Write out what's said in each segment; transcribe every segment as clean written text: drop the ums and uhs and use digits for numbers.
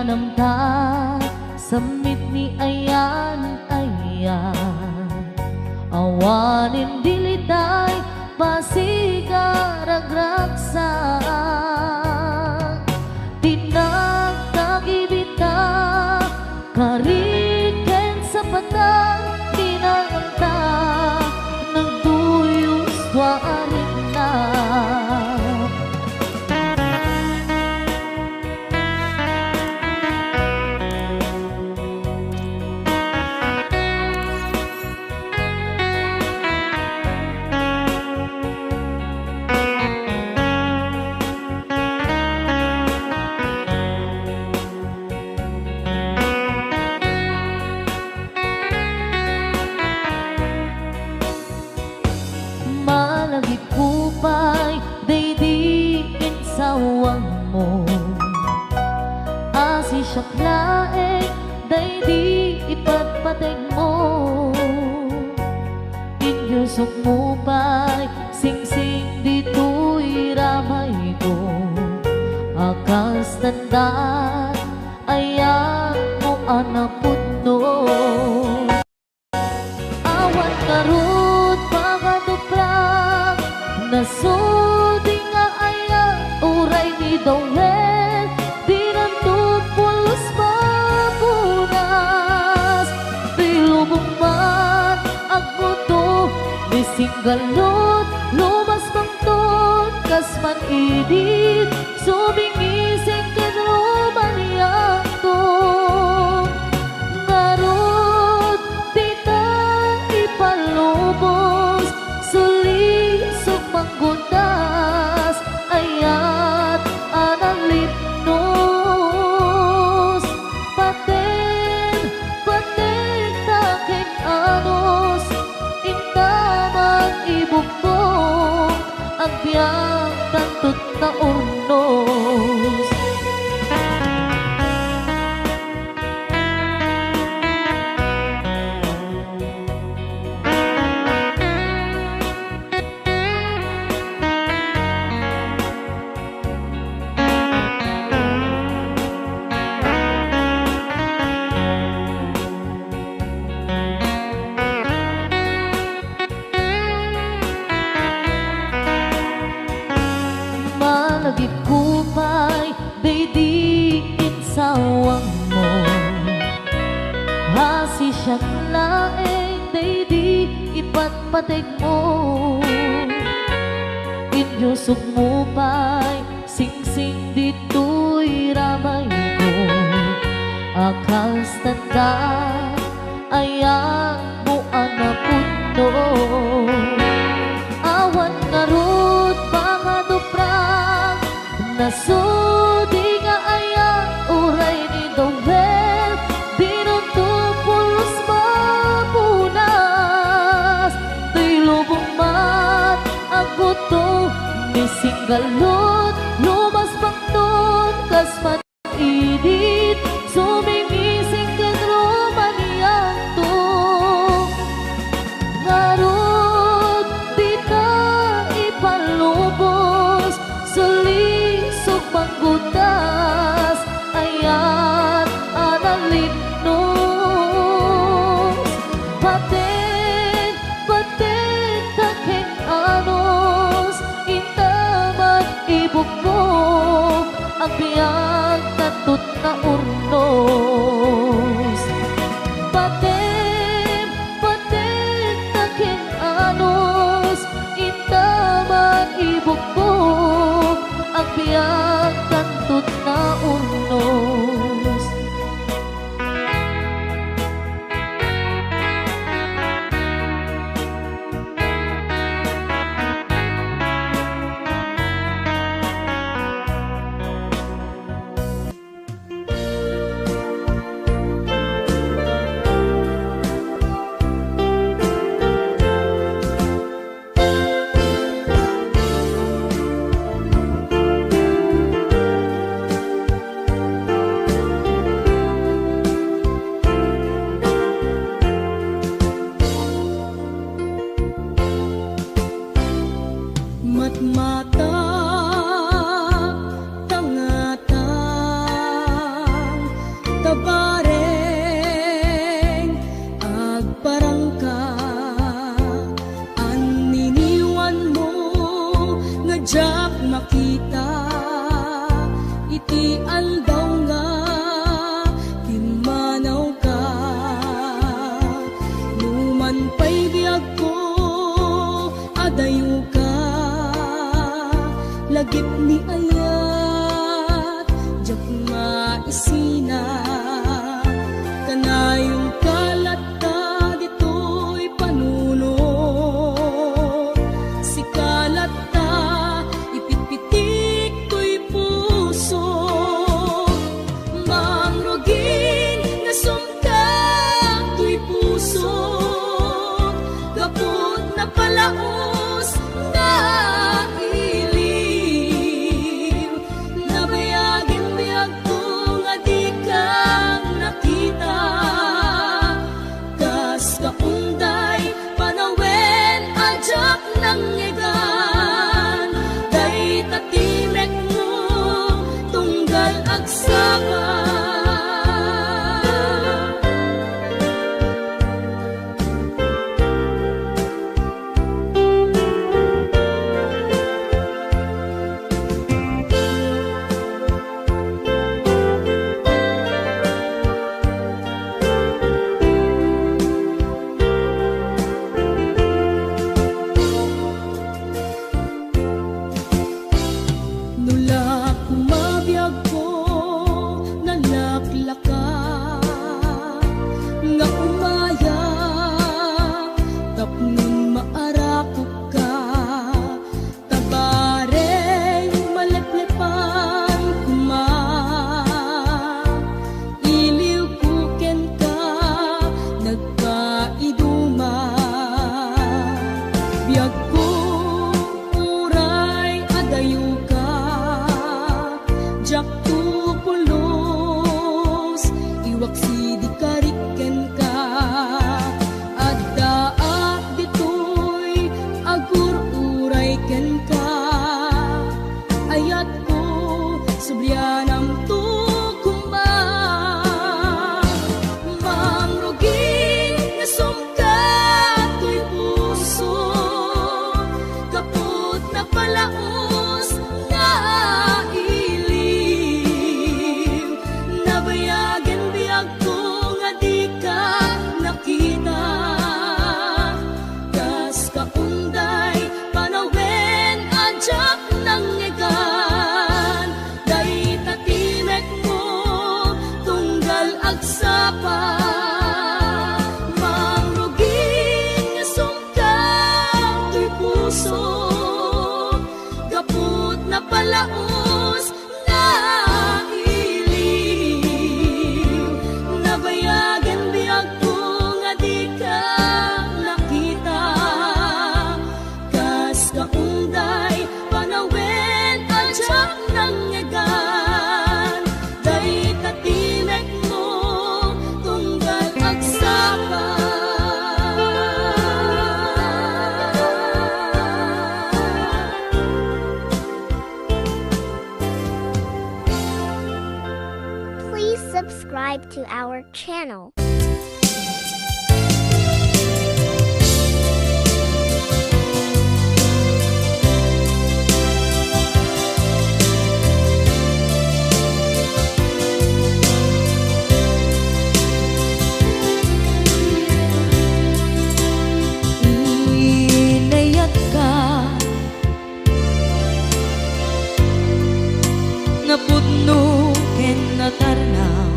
namta samit ni ayan awanin dilitay pasigaragraksak tinagtagibita kariken sa patang tinaganta nagduyos warin na malagip kupay daydiin sawang mo asi syaklaeng daydi ipatpateg mo inyusok mo pa'y singsing dito'y ramay ko akas tandaan ayan mo anapod no awan karut pakaduprak nasudi nga aya uray ni dawel di nantupulos mapunas di lubong man agmuto di singgalot lumas bangton kasman idit subingising kadruman yakto ngarot tita ipalubos sulisok manggundas ayat analipnos paten takeng anos intamang ibugtong ang biyang tantut na urnos malagip kupay daydiin sawang mo hasi syaklaeng daydi ipatpateg mo inyusok mo pa'y singsing dito'y ramay ko akas tandaan ayan mo anapod no awan ngarut pakaduprak nasudi nga aya uray ni dawel di nantupulos mapunas di lubong man ang buto ni singgalot lumas bangton kasman idit sumingising kadruman yakto ngarot di ka ipalubos sulisok manggundas ayat analipnos paten takeng anos intaman ibugmok ang biyang tatut na urnos paten takeng anos intaman ibugmok ang biyang tantut na urnos matmata tangata Jak makita iti andaw nga kimanaw ka. Numan pa'y biyag ko adayo ka, lagip ni ayat jak maisina. Kanayong kalat ka dito'y panunod, si kalat ta ipitpitik to'y puso. Mangrugin nga sumka to'y puso, gapot na palaos na iliw. Nabayagin biyag ko nga di kang nakita, kas kaunday panawen ajak ng egan. Day tatimek mo tunggal agsaka. Nula kumabiyag ko nalaklaka, nga umaya tapnon maarakok ka. Tabareng maleplepan kuma, iliw kuken ka nagkaiduma. Biyag ko uray adayo ka, jak tupulos iwak sidi kariken ka. Addaak dito'y agur uray ken ka, ayat ko sublianam tukuma. Mangrugin nga sumka to'y puso, kaput na palaos na iliw. Nabayagan biyag ko nga di ka nakita, kas kaunday panawen ajak ng egan. Day tatimek mo tunggal agsapa. Mangrugin nga sumka to'y puso, kaput na palaos na iliw. Nabayagan biyag ko nga di ka nakita, kas kaunday panawen ajak ng egan. Day tatimek mo tunggal agsaka. Please subscribe to our channel. Inayat ka napudno ken natarnaw,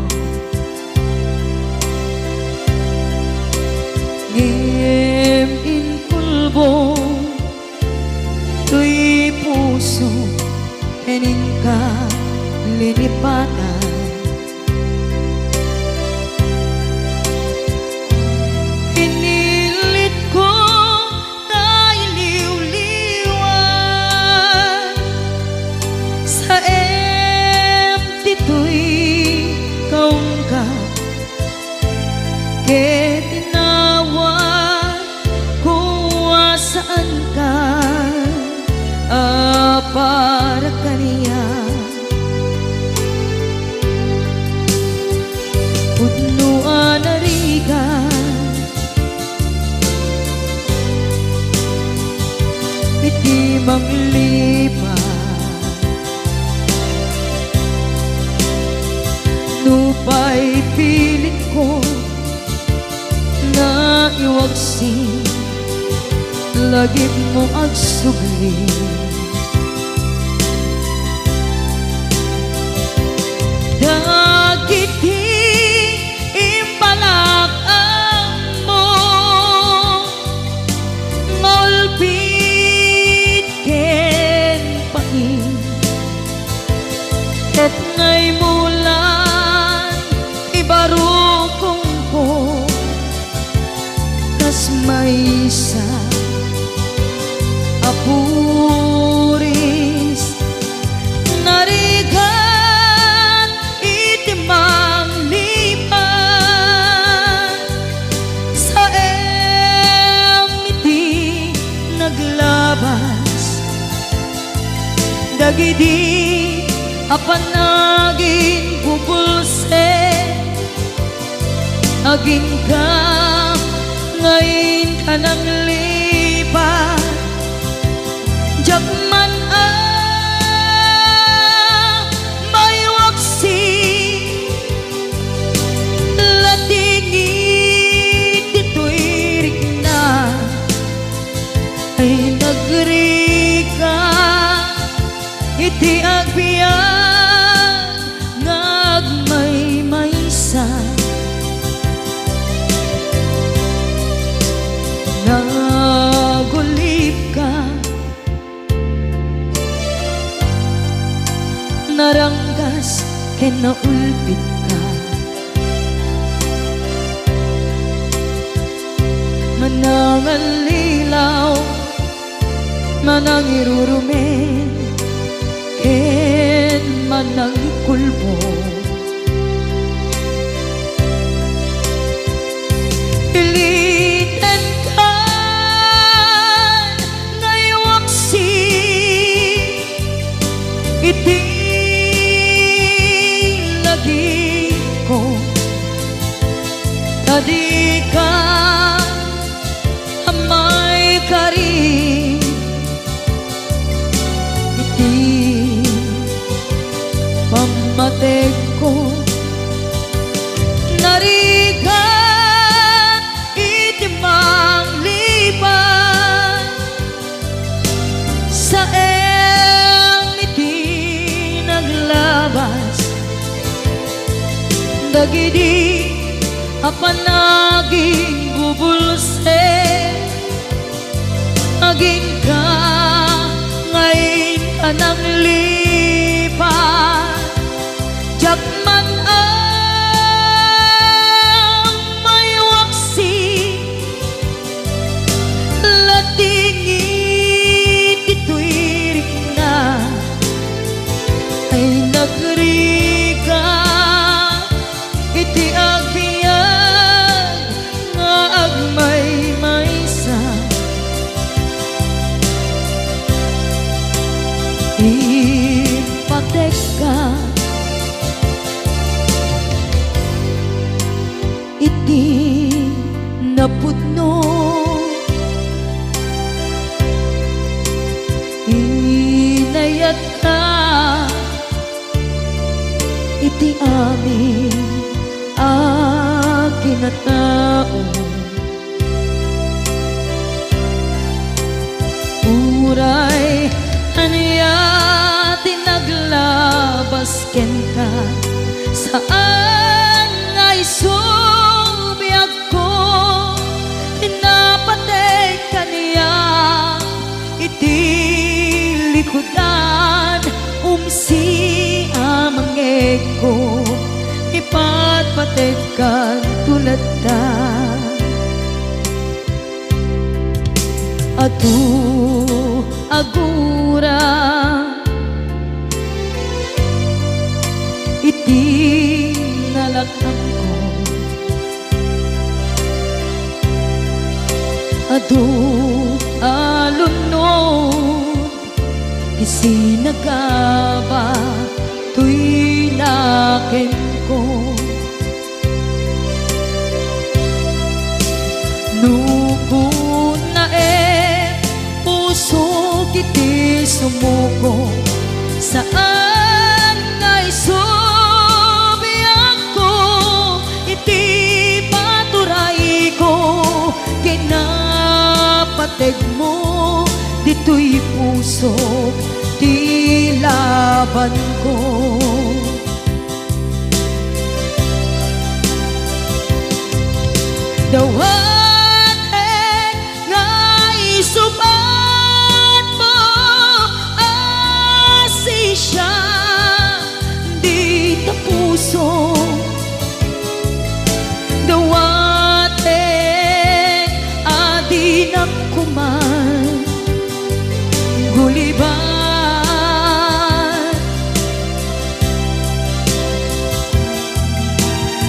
ngem in pulbo to'y puso enin ka linipatan. Pinilit ko na iliw-liwan sa empty to'y kaungkat. Ke tinawag ko saan ka, para kaniya. Pudnuan narigan iti manglipat pa'y pilit ko na iwagsin, lagip mo agsugli. Dagiti imbalak mo maulpit ken pain, ket ngay mulan ibarukong ko kas maysa apuris narigan itimang lipan sa iti naglabas dagidi apanagin bubulse agin ka ngayon ka nang lipat jakman may waksi latingit ito'y rigna ay nagrika iti agbiyan ngagmay maysa nagulip ka naranggas ken naulpit ka manangan lilaw manang irurumen ken manang kulbo iliten ka ngaywaksi iti lagi ko tadi ka amay kari iti pamatek ko narigan iti manglipan sa iti naglabas dagidi apanaging bubulse aging ka ngayon ka nang lipat jakman may waksi latingit ito'y rigna ay nagrika iti agbiyan nga agmay maysa ipatek ka iti napudno inayat ka iti amin akin na tao uray aniya tinaglabas ken ka saan ay subiyag ko pinapatay ka niya iti likudan umsi amangeg ko ipatpatekan tulad ta atu agura iti nalakang ko adu alunod isinagaba tuy naken ko nukun na puso kiti sumuko saan ay subiyak ko puso di laban ko. Dawatin nga isubat mo asisya di ta puso. Dawatin adi na kuman guliban.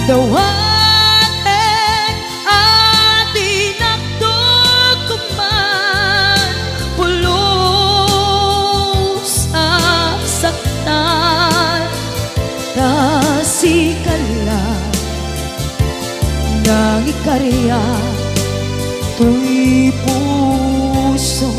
Dawatin nang ikarya to'y puso.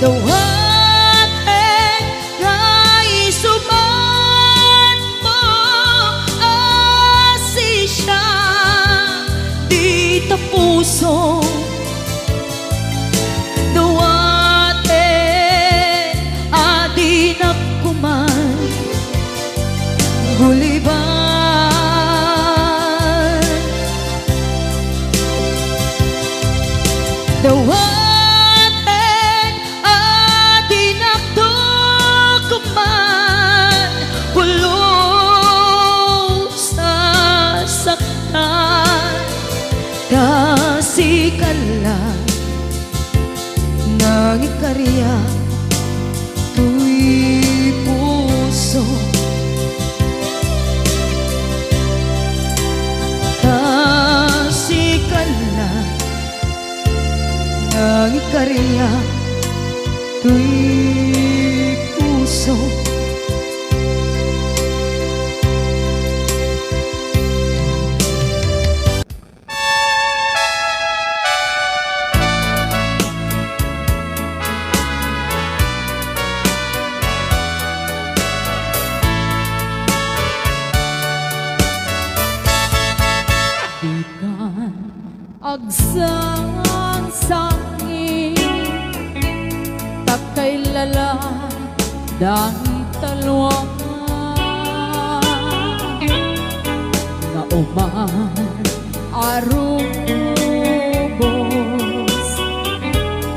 Dawatin nga isubat mo asisya di ta puso. Dawatin adi na kuman guliban. Dawatin kasikala nang ikarya to'y puso. Kasikala nang ikarya to'y puso. Agsang sangin takay lala dahil talwang na uman arubos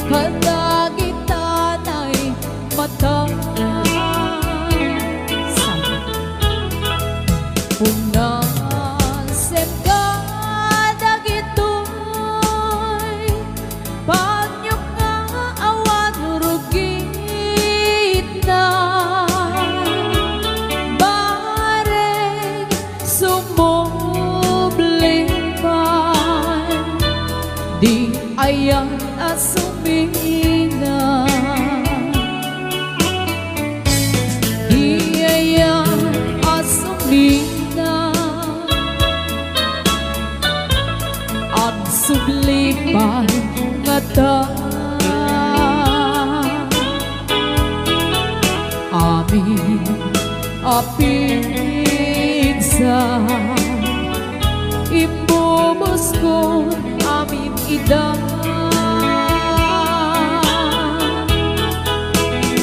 kadagitan ay mata punang di ayang asumina, di ayang asumina, ang sublipan ngata amin apigsa ibubos ko amin ida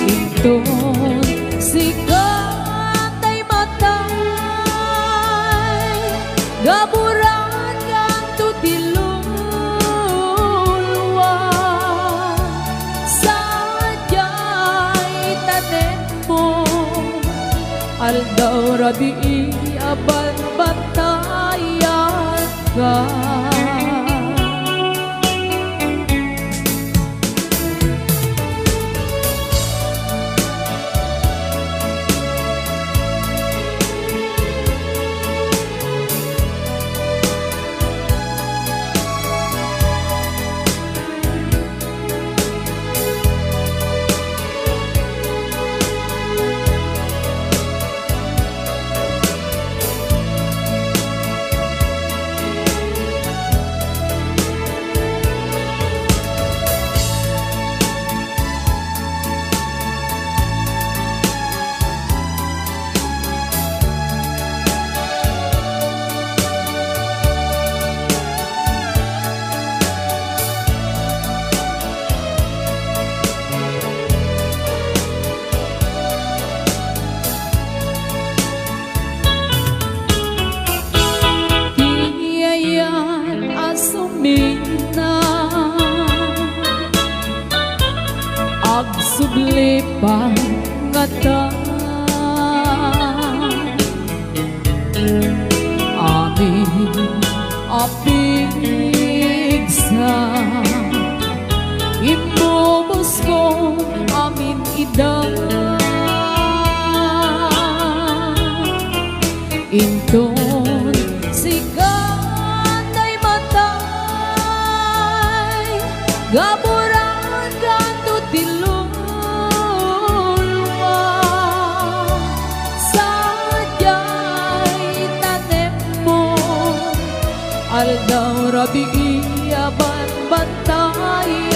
inton sikat ay matay gaburan kang tutilulwa sadyay tanen mo aldaw rabi abad batayan ka. agsubli pa nga ta. Amin apigsa imubos ko amin ida. Inton siganay matay gaburan kanto tilulwa sadyay tanem mo aldaw rabi iyaban bantay